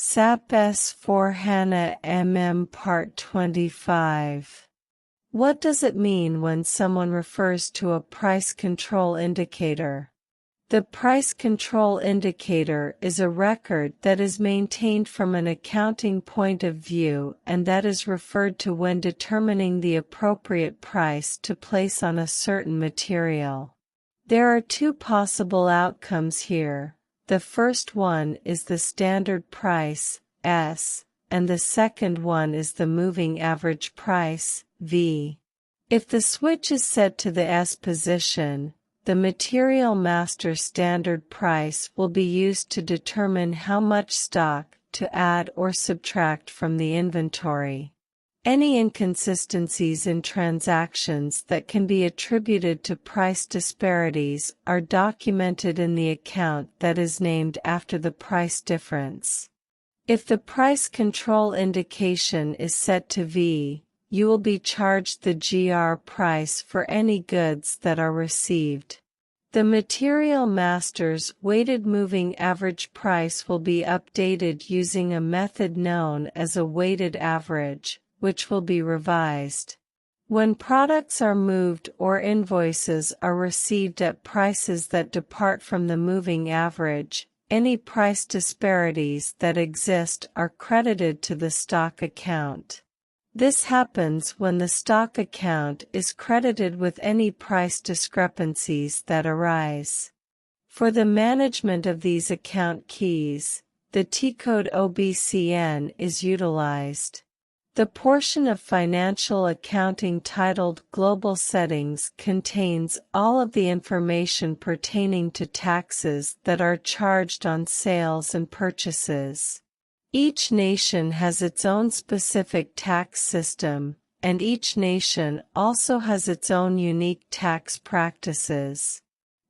SAP S4hana Part 25. What does it mean when someone refers to a price control indicator? The price control indicator is a record that is maintained from an accounting point of view and that is referred to when determining the appropriate price to place on a certain material. There are two possible outcomes here. The first one is the standard price, S, and the second one is the moving average price, V. If the switch is set to the S position, the material master standard price will be used to determine how much stock to add or subtract from the inventory. Any inconsistencies in transactions that can be attributed to price disparities are documented in the account that is named after the price difference. If the price control indication is set to V, you will be charged the GR price for any goods that are received. The material master's weighted moving average price will be updated using a method known as a weighted average, which will be revised. When products are moved or invoices are received at prices that depart from the moving average, any price disparities that exist are credited to the stock account. This happens when the stock account is credited with any price discrepancies that arise. For the management of these account keys, the T-code OBCN is utilized. The portion of financial accounting titled Global Settings contains all of the information pertaining to taxes that are charged on sales and purchases. Each nation has its own specific tax system, and each nation also has its own unique tax practices.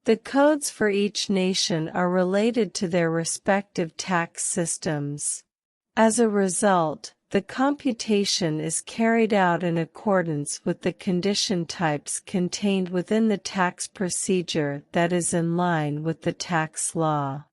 The codes for each nation are related to their respective tax systems. As a result, the computation is carried out in accordance with the condition types contained within the tax procedure that is in line with the tax law.